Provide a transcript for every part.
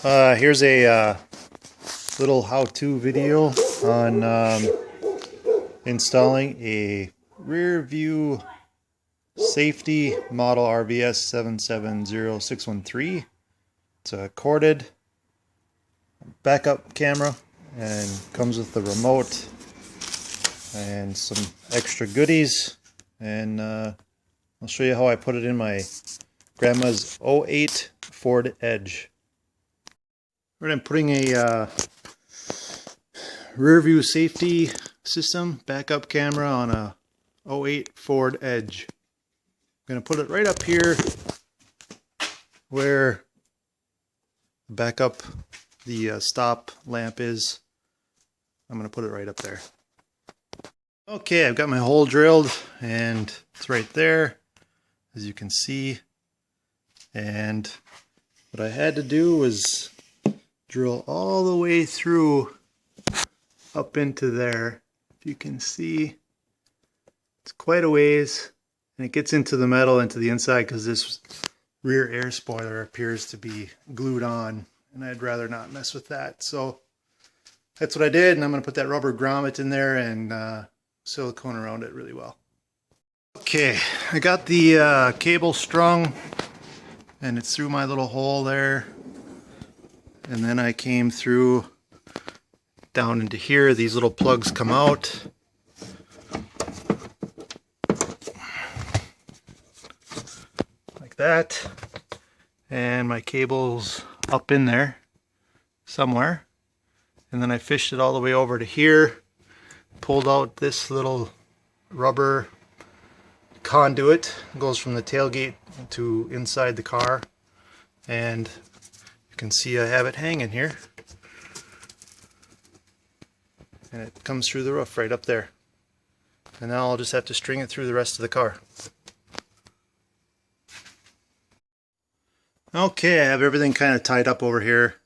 Here's a little how-to video on installing a rear view safety model RVS 770613. It's a corded backup camera and comes with the remote and some extra goodies, and I'll show you how I put it in my grandma's '08 Ford Edge. I'm putting a rear view safety system backup camera on a '08 Ford Edge. I'm going to put it right up here where the stop lamp is. I'm going to put it right up there. Okay, I've got my hole drilled and it's right there, as you can see. And what I had to do was drill all the way through up into there. If you can see, it's quite a ways, and it gets into the metal, into the inside, because this rear air spoiler appears to be glued on, and I'd rather not mess with that. So that's what I did, and I'm going to put that rubber grommet in there and silicone around it really well. Okay, I got the cable strung, and it's through my little hole there. And then I came through down into here. These little plugs come out. Like that. And my cable's up in there somewhere. And then I fished it all the way over to here. Pulled out this little rubber conduit. It goes from the tailgate to inside the car. And you can see I have it hanging here, and it comes through the roof right up there. And now I'll just have to string it through the rest of the car. Okay, I have everything kind of tied up over here.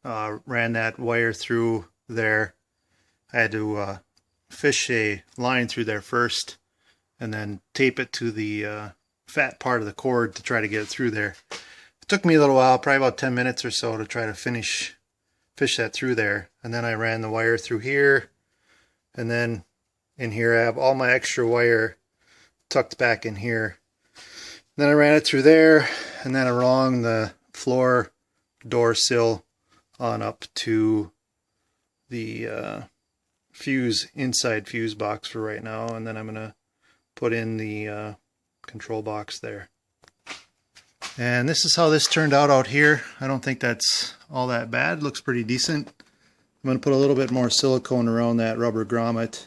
Ran that wire through there. I had to fish a line through there first and then tape it to the fat part of the cord to try to get it through there. It took me a little while, probably about 10 minutes or so, to try to fish that through there. And then I ran the wire through here, and then in here I have all my extra wire tucked back in here. Then I ran it through there, and then along the floor door sill on up to the inside fuse box for right now, and then I'm going to put in the control box there. And this is how this turned out here. I don't think that's all that bad. Looks pretty decent. I'm going to put a little bit more silicone around that rubber grommet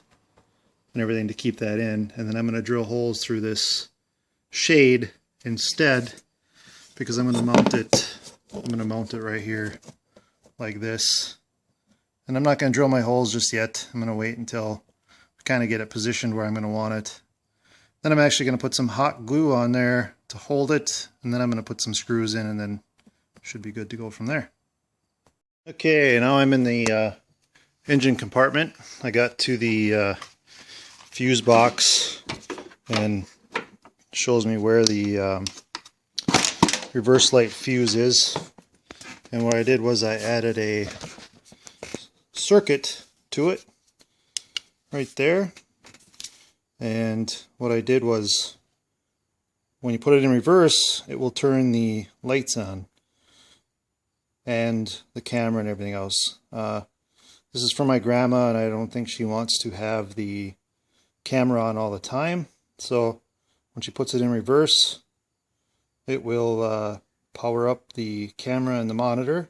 and everything to keep that in. And then I'm going to drill holes through this shade instead, because I'm going to mount it. I'm going to mount it right here like this. And I'm not going to drill my holes just yet. I'm going to wait until I kind of get it positioned where I'm going to want it. Then I'm actually going to put some hot glue on there to hold it, and then I'm going to put some screws in, and then should be good to go from there. Okay, now I'm in the engine compartment. I got to the fuse box, and it shows me where the reverse light fuse is. And what I did was I added a circuit to it right there. And what I did was, when you put it in reverse, it will turn the lights on and the camera and everything else. This is for my grandma, and I don't think she wants to have the camera on all the time. So when she puts it in reverse, it will power up the camera and the monitor.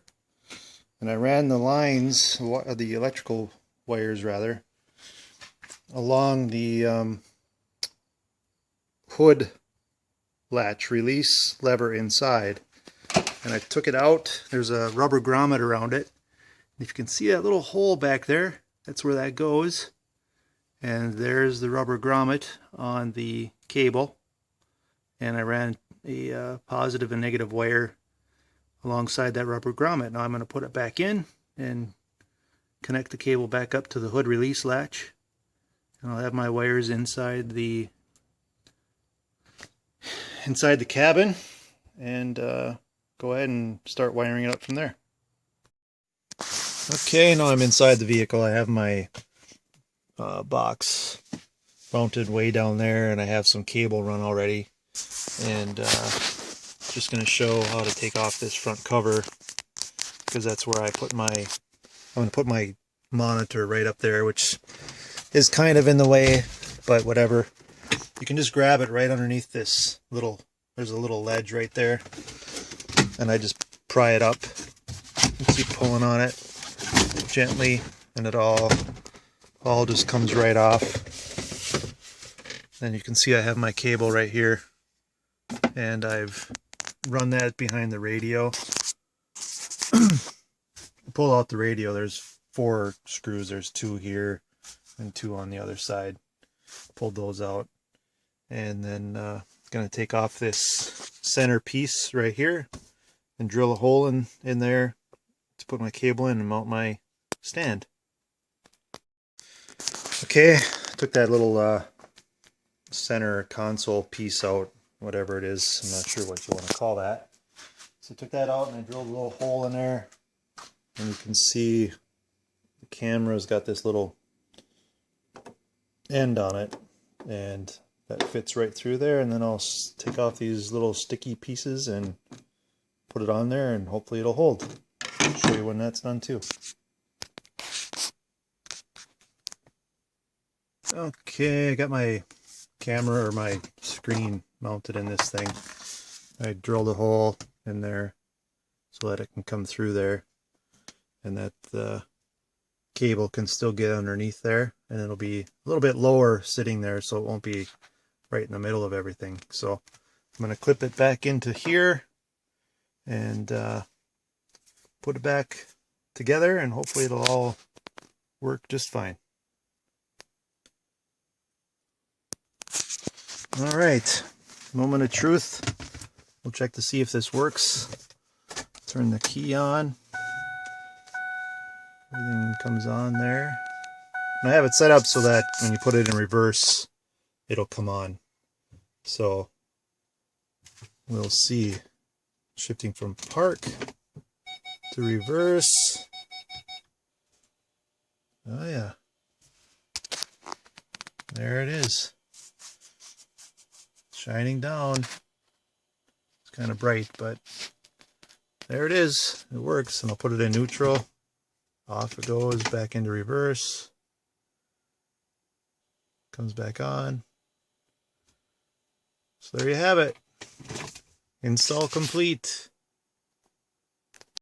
And I ran the lines, the electrical wires rather, along the hood latch release lever inside, and I took it out. There's a rubber grommet around it. If you can see that little hole back there, that's where that goes. And there's the rubber grommet on the cable, and I ran a positive and negative wire alongside that rubber grommet. Now I'm going to put it back in and connect the cable back up to the hood release latch. And I'll have my wires inside the cabin, and go ahead and start wiring it up from there. Okay, now I'm inside the vehicle. I have my box mounted way down there, and I have some cable run already. And just going to show how to take off this front cover, because that's where I put my, I'm going to put my monitor right up there, which is kind of in the way, but whatever. You can just grab it right underneath this little, there's a little ledge right there, and I just pry it up and keep pulling on it gently, and it all just comes right off. And you can see I have my cable right here, and I've run that behind the radio. Pull out the radio, there's 4 screws, there's 2 here and 2 on the other side. Pulled those out, and then gonna take off this center piece right here and drill a hole in there to put my cable in and mount my stand. Okay, took that little center console piece out, whatever it is, I'm not sure what you want to call that. So I took that out and I drilled a little hole in there, and you can see the camera's got this little end on it, and that fits right through there. And then I'll take off these little sticky pieces and put it on there, and hopefully it'll hold. I'll show you when that's done too. Okay, I got my camera or my screen mounted in this thing. I drilled a hole in there so that it can come through there, and that the cable can still get underneath there, and it'll be a little bit lower sitting there, so it won't be right in the middle of everything. So I'm going to clip it back into here and put it back together, and hopefully it'll all work just fine. All right, moment of truth. We'll check to see if this works. Turn the key on. Everything comes on there. And I have it set up so that when you put it in reverse, it'll come on. So we'll see. Shifting from park to reverse. Oh yeah. There it is. Shining down. It's kind of bright, but there it is. It works. And I'll put it in neutral. Off it goes, back into reverse. Comes back on. So there you have it. Install complete.